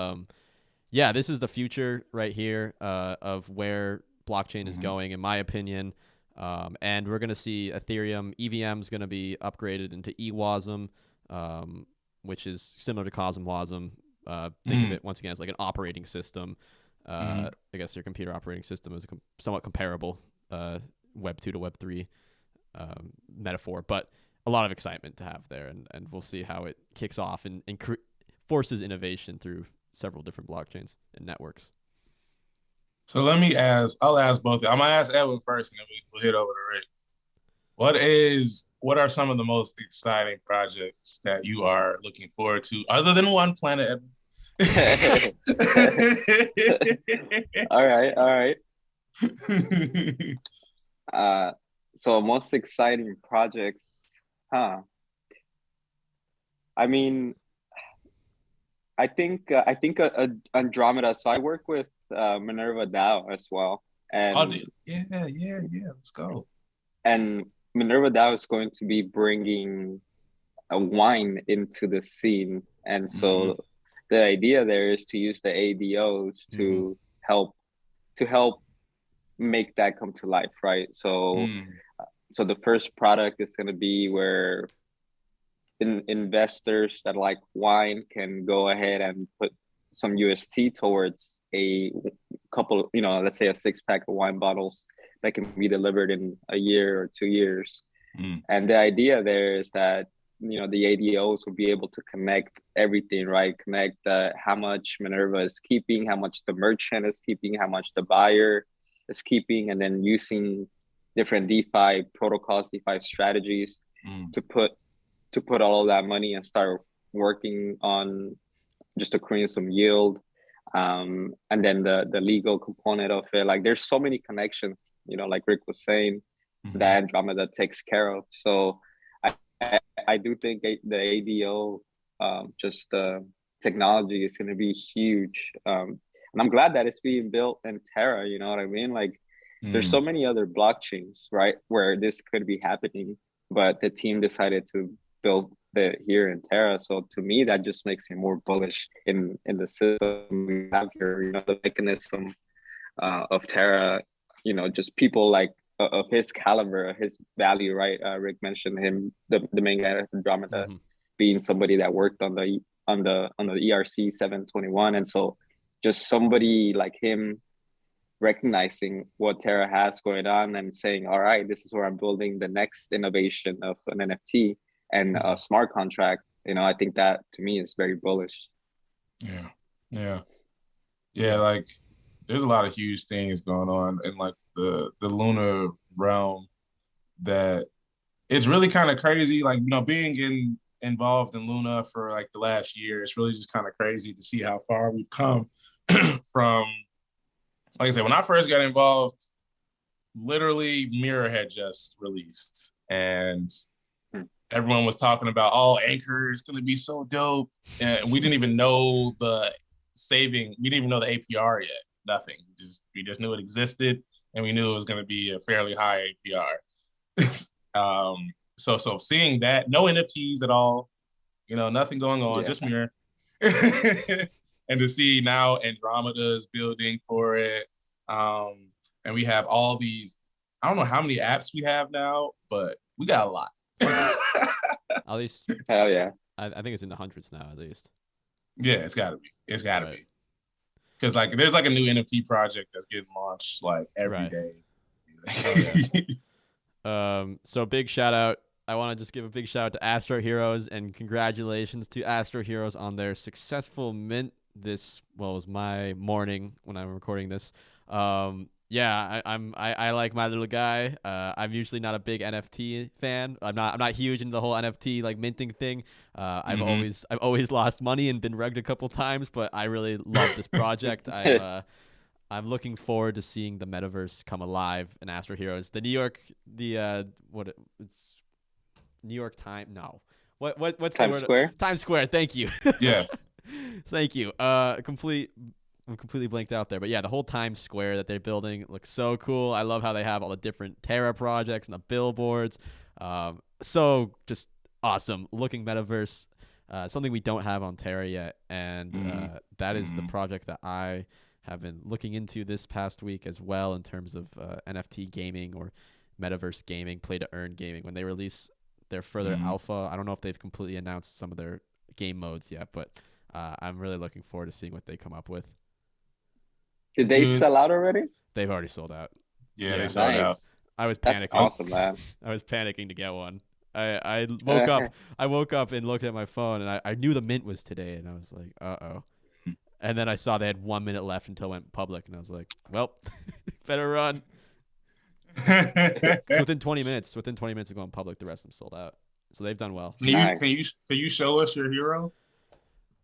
yeah, this is the future right here of where blockchain is going, in my opinion. And we're going to see Ethereum EVM is going to be upgraded into eWASM, which is similar to CosmWasm. Think of it once again as like an operating system. I guess your computer operating system is somewhat comparable, Web 2 to Web 3 metaphor, but a lot of excitement to have there, and we'll see how it kicks off and forces innovation through several different blockchains and networks. So I'll ask both. I'm gonna ask Edwin first, and then we'll hit over to Rick. What are some of the most exciting projects that you are looking forward to, other than One Planet, Edwin? All right. So most exciting projects, huh? I mean, I think Andromeda. So I work with Minerva DAO as well, and let's go. And Minerva DAO is going to be bringing a wine into the scene, and so the idea there is to use the ADOs to help make that come to life, right? So the first product is going to be where investors that like wine can go ahead and put some UST towards a couple, let's say a 6-pack of wine bottles that can be delivered in a year or 2 years. And the idea there is that, the ADOs will be able to connect everything, right? Connect how much Minerva is keeping, how much the merchant is keeping, how much the buyer is keeping, and then using different DeFi protocols, DeFi strategies to put all of that money and start working on just accruing some yield. And then the legal component of it, like there's so many connections, like Rick was saying, that Andromeda takes care of. So I do think the ADO, just technology is going to be huge. And I'm glad that it's being built in Terra, you know what I mean? Like there's so many other blockchains, right, where this could be happening, but the team decided to build it here in Terra. So to me, that just makes me more bullish in the system we have here, the mechanism of Terra, just people like of his caliber, his value, right? Rick mentioned him, the main guy at Andromeda, being somebody that worked on the ERC 721, and so just somebody like him recognizing what Terra has going on and saying, all right, this is where I'm building the next innovation of an NFT and a smart contract. I think that to me is very bullish. Yeah. Like there's a lot of huge things going on in like the Luna realm that it's really kind of crazy. Like, being involved in Luna for like the last year, it's really just kind of crazy to see how far we've come from, like I said, when I first got involved, literally Mirror had just released and everyone was talking about, Anchor is going to be so dope. And we didn't even know the we didn't even know the APR yet. Nothing. We just knew it existed and we knew it was going to be a fairly high APR. So seeing that, no NFTs at all, nothing going on, just Mirror. And to see now Andromeda is building for it. And we have all these, I don't know how many apps we have now, but we got a lot. At least, hell yeah. I think it's in the hundreds now, at least. Yeah, it's gotta be. Because like there's like a new NFT project that's getting launched like every day. So big shout out. I want to just give a big shout out to Astro Heroes and congratulations to Astro Heroes on their successful mint. It was my morning when I'm recording this. I like my little guy. I'm usually not a big NFT fan. I'm not huge into the whole NFT like minting thing. I've always lost money and been rugged a couple times, but I really love this project. I'm looking forward to seeing the metaverse come alive in Astro Heroes. The New York Times. No, what's Times Square? Times Square. Thank you. Yes. Thank you. I'm completely blanked out there, but yeah, the whole Times Square that they're building looks so cool. I love how they have all the different Terra projects and the billboards. So just awesome looking metaverse. Something we don't have on Terra yet, and that is the project that I have been looking into this past week as well in terms of NFT gaming or metaverse gaming, play to earn gaming. When they release their further alpha, I don't know if they've completely announced some of their game modes yet, but I'm really looking forward to seeing what they come up with. Did they sell out already? They've already sold out. Yeah, they sold out. I was panicking. That's awesome, man. I was panicking to get one. I woke up. I woke up and looked at my phone, and I knew the mint was today, and I was like, uh-oh. And then I saw they had 1 minute left until it went public, and I was like, well, better run. So within 20 minutes of going public, the rest of them sold out. So they've done well. Can you show us your hero?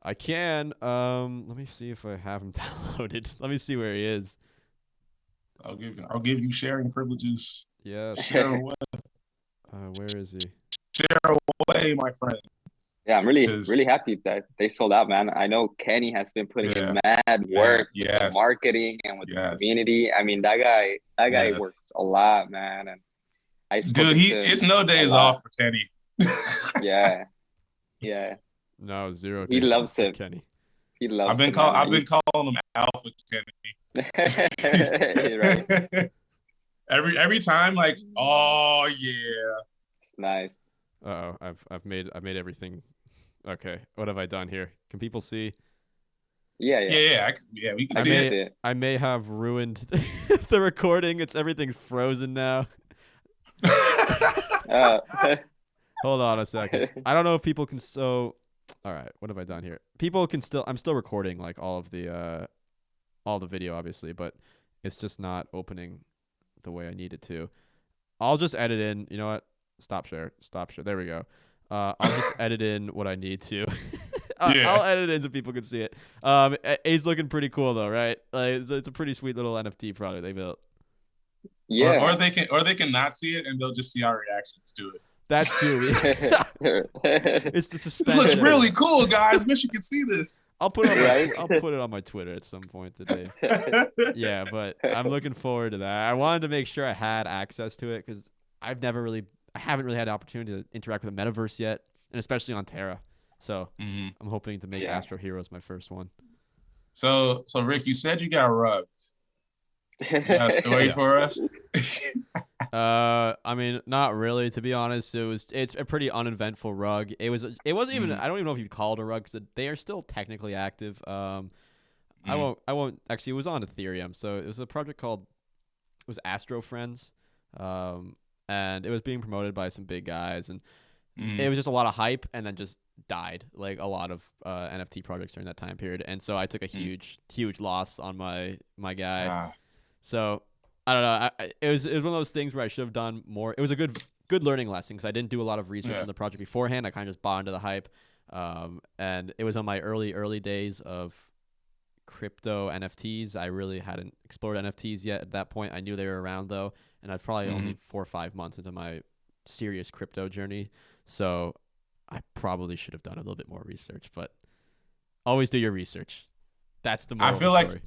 I can. Let me see if I have him downloaded. Let me see where he is. I'll give you sharing privileges. Yeah. Share away. Where is he? Share away, my friend. Yeah, I'm really happy that they sold out, man. I know Kenny has been putting in mad work with the marketing and with the community. I mean, that guy works a lot, man. And it's no days off for Kenny. Yeah. No, zero. He loves it. Kenny. He loves. I've been calling him Alpha Kenny. Right. Every time, like, oh yeah. It's nice. I've made everything. Okay, what have I done here? Can people see? Yeah, we can I see may it. I may have ruined the recording. Everything's frozen now. Uh, Hold on a second. I don't know if people can all right, what have I done here? People can still I'm still recording like all the video obviously, but it's just not opening the way I need it to. I'll just edit in, you know what? Stop share. There we go. I'll just edit in what I need to. I'll edit it in so people can see it. It's looking pretty cool though, right? Like it's a pretty sweet little NFT product they built. yeah. Or they can not see it and they'll just see our reactions to it. That's true. It's the suspense. This looks really cool, guys. Wish you could see this. I'll put it on my Twitter at some point today. Yeah, but I'm looking forward to that. I wanted to make sure I had access to it because I haven't really had the opportunity to interact with the metaverse yet, and especially on Terra. So I'm hoping to make Astro Heroes my first one. So Rick, you said you got rugged. You got a story for us? I mean, not really, to be honest. It's a pretty uneventful rug. It wasn't even, I don't even know if you'd call it a rug because they are still technically active. I won't actually, it was on Ethereum. So it was a project called Astro Friends. And it was being promoted by some big guys, and it was just a lot of hype, and then just died like a lot of NFT projects during that time period. And so I took a huge loss on my guy. So I don't know. It was one of those things where I should have done more. It was a good learning lesson because I didn't do a lot of research on the project beforehand. I kind of just bought into the hype, and it was on my early days of crypto NFTs. I really hadn't explored NFTs yet at that point. I knew they were around though, and I was probably only 4 or 5 months into my serious crypto journey. So I probably should have done a little bit more research, but always do your research. That's the moral of the story.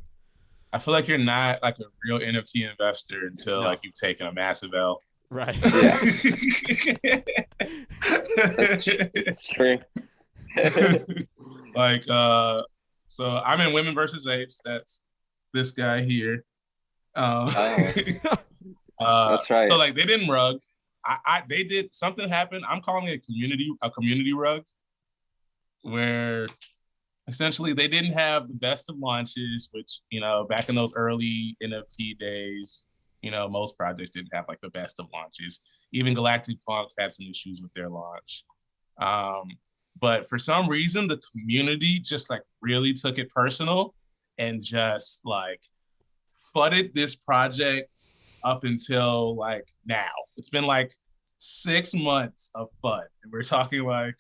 I feel like you're not like a real NFT investor until like you've taken a massive L. Right. Yeah. It's true. Like, so I'm in Women versus Apes. That's this guy here. That's right. So like they didn't rug. They did something happened. I'm calling it a community rug, where essentially they didn't have the best of launches, which, you know, back in those early NFT days, you know, most projects didn't have like the best of launches. Even Galactic Punk had some issues with their launch. But for some reason, the community just like really took it personal and just like fudded this project up until like now. It's been like 6 months of FUD. And we're talking like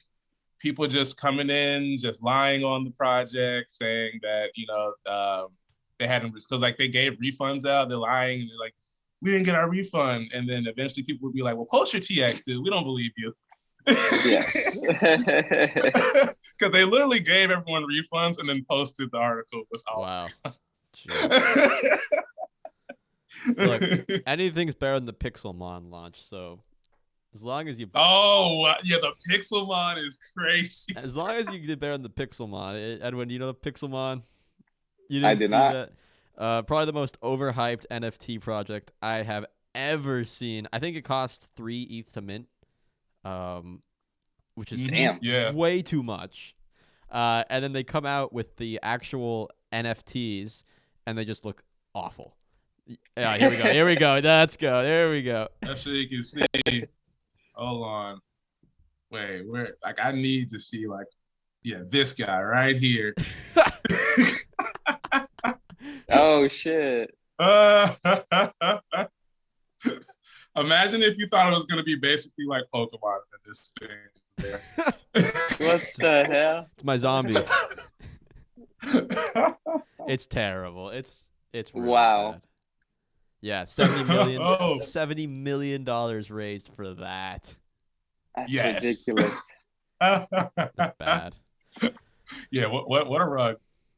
people just coming in, just lying on the project, saying that, you know, they hadn't, because like they gave refunds out, they're lying, and they're like, we didn't get our refund. And then eventually people would be like, well, post your TX, dude. We don't believe you. Yeah. Because they literally gave everyone refunds and then posted the article with all. Wow. Look, anything's better than the Pixelmon launch, so as long as you the Pixelmon is crazy. As long as you did better than the Pixelmon. Edwin, do you know the Pixelmon? You I didn't did see not. that? Probably the most overhyped NFT project I have ever seen. I think it cost 3 ETH to mint, which is way too much. And then they come out with the actual NFTs, and they just look awful. Yeah, here we go. Here we go. Let's go. There we go. That's so you can see. Hold on. Wait, where? Like, I need to see, like, this guy right here. Oh, shit. Imagine if you thought it was going to be basically like Pokemon in this thing. There. What the hell? It's my zombie. It's terrible. It's really bad. Yeah, $70 million raised for that. That's ridiculous. That's bad. Yeah, what a rug.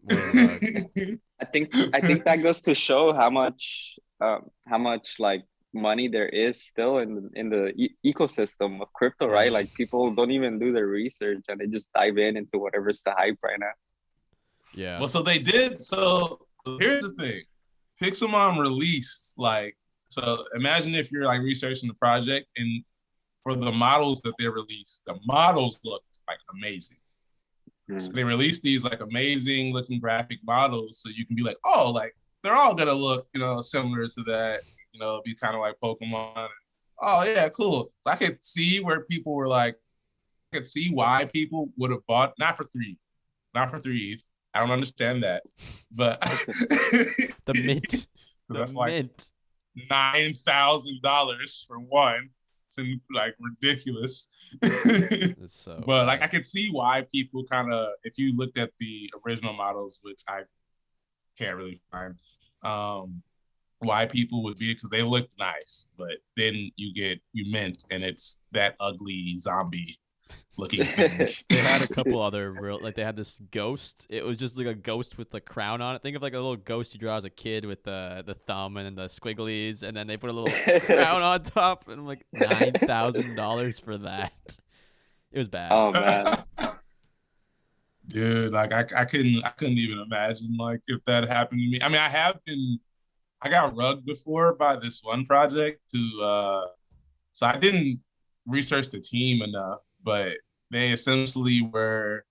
I think that goes to show how much like money there is still in the ecosystem of crypto, right? Like people don't even do their research and they just dive into whatever's the hype right now. Yeah. Well, so they did. So here's the thing. Pixelmon released so imagine if you're like researching the project, and for the models that they released, the models looked like amazing. So they release these like amazing looking graphic models, so you can be like, oh, like they're all gonna look, similar to that, be kind of like Pokemon. Oh yeah, cool. So I could see where people were like, I could see why people would have bought not for 3 ETH. I don't understand that, but The mint. that's The like mint. $9,000 for one. It's like ridiculous. It's so But like bad. I could see why people kind of, if you looked at the original models, which I can't really find, why people would be, because they looked nice, but then you mint and it's that ugly zombie looking thing. They had a couple other they had this ghost. It was just like a ghost with the crown on it. Think of like a little ghost you draw as a kid with the thumb and the squigglies, and then they put a little crown on top, and I'm like $9,000 for that. It was bad. Oh man. Dude, like I couldn't even imagine like if that happened to me. I mean, I got rugged before by this one project so I didn't research the team enough, but they essentially were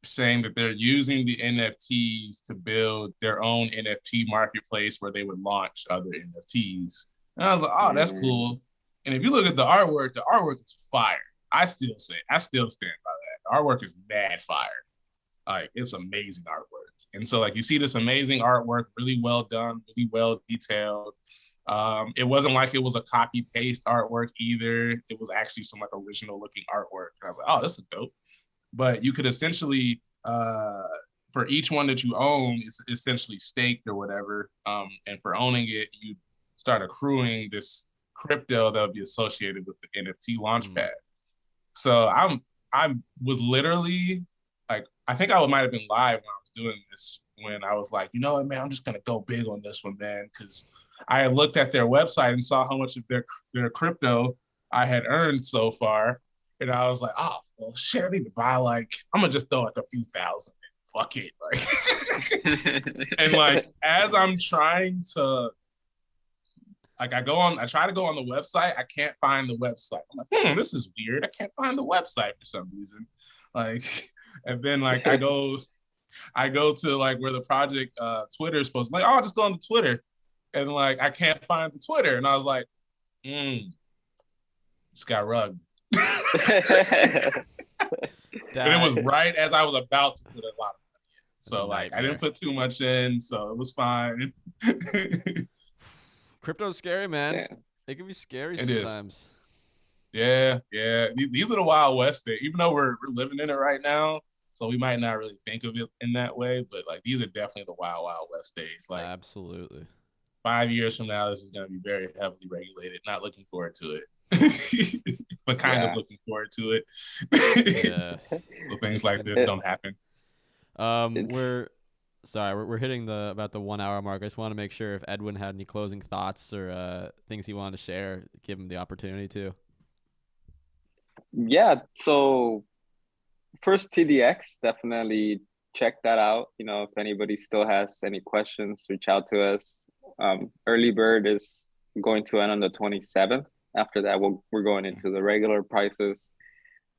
saying that they're using the NFTs to build their own NFT marketplace where they would launch other NFTs. And I was like, oh, that's cool. And if you look at the artwork is fire. I still stand by that. The artwork is mad fire. Like, it's amazing artwork. And so like you see this amazing artwork, really well done, really well detailed. It wasn't like it was a copy paste artwork either. It was actually some like original looking artwork. And I was like, oh, this is dope. But you could essentially, for each one that you own, it's essentially staked or whatever. And for owning it, you start accruing this crypto that would be associated with the NFT launchpad. So I was literally like, I think I might have been live when I was doing this, when I was like, you know what, man, I'm just gonna go big on this one, man, because I looked at their website and saw how much of their crypto I had earned so far. And I was like, oh, well, shit, I need to buy like, I'm going to just throw like a few thousand. Fuck it. Like, and like, as I'm trying to, like, I try to go on the website. I can't find the website. I'm like, this is weird. I can't find the website for some reason. Like, and then like, I go to like where the project Twitter is supposed to, like, oh, I'll just go on the Twitter. And like, I can't find the Twitter. And I was like, just got rugged. And it was right as I was about to put a lot of money in. So like, I didn't put too much in, so it was fine. Crypto's scary, man. Yeah. It can be scary It sometimes. Yeah. These are the Wild West days. Even though we're living in it right now, so we might not really think of it in that way, but like these are definitely the Wild West days. Like, absolutely. 5 years from now, this is going to be very heavily regulated. Not looking forward to it, but kind of looking forward to it. Yeah. So things like this don't happen. We're hitting about the 1 hour mark. I just want to make sure if Edwin had any closing thoughts or things he wanted to share, give him the opportunity to. Yeah. So first, TDX, definitely check that out. You know, if anybody still has any questions, reach out to us. Early bird is going to end on the 27th. After that, we're going into the regular prices.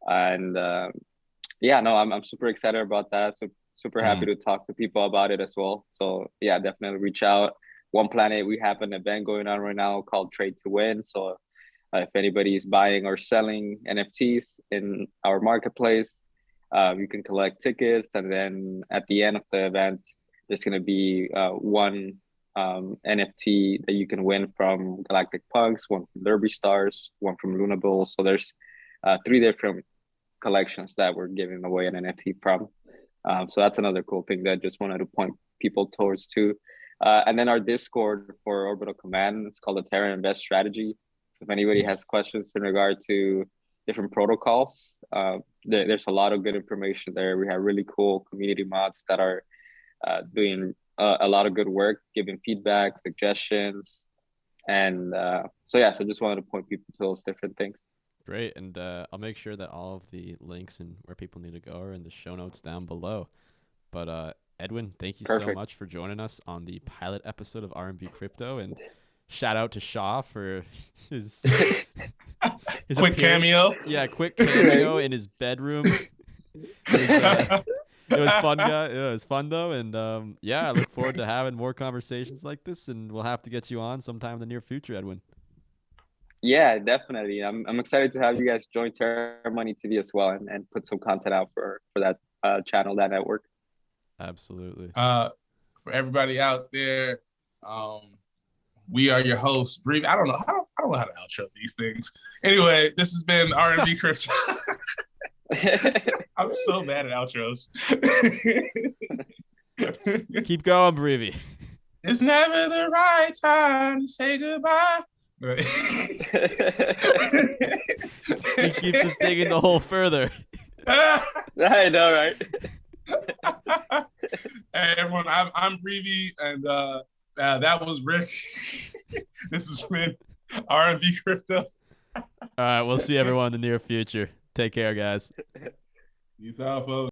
And I'm super excited about that. So super happy to talk to people about it as well. So yeah, definitely reach out. One Planet, we have an event going on right now called Trade to Win. So if anybody is buying or selling NFTs in our marketplace, you can collect tickets. And then at the end of the event, there's going to be one NFT that you can win from Galactic Punks, one from Derby Stars, one from Luna Bulls. So there's 3 different collections that we're giving away an NFT from. So that's another cool thing that I just wanted to point people towards too. And then our Discord for Orbital Command, it's called the Terra Invest Strategy. So if anybody has questions in regard to different protocols, there's a lot of good information there. We have really cool community mods that are doing a lot of good work, giving feedback, suggestions. And so just wanted to point people to those different things. Great. And I'll make sure that all of the links and where people need to go are in the show notes down below. But Edwin, thank you so much for joining us on the pilot episode of R&B Crypto. And shout out to Shaw for his quick cameo. Yeah, quick cameo in his bedroom. It was fun, guy. It was fun though, and yeah, I look forward to having more conversations like this, and we'll have to get you on sometime in the near future, Edwin. Yeah, definitely. I'm excited to have you guys join Terra Money TV as well, and put some content out for that channel, that network. Absolutely. For everybody out there, we are your hosts. Brief. I don't know how to outro these things. Anyway, this has been R&B Crypto. I'm so bad at outros. Keep going, Breevy. It's never the right time to say goodbye. He keeps us digging the hole further. I know, right? Hey everyone, I'm Breevy, and that was Rick. This has been R&B Crypto. All right, we'll see everyone in the near future. Take care, guys. Peace out, folks.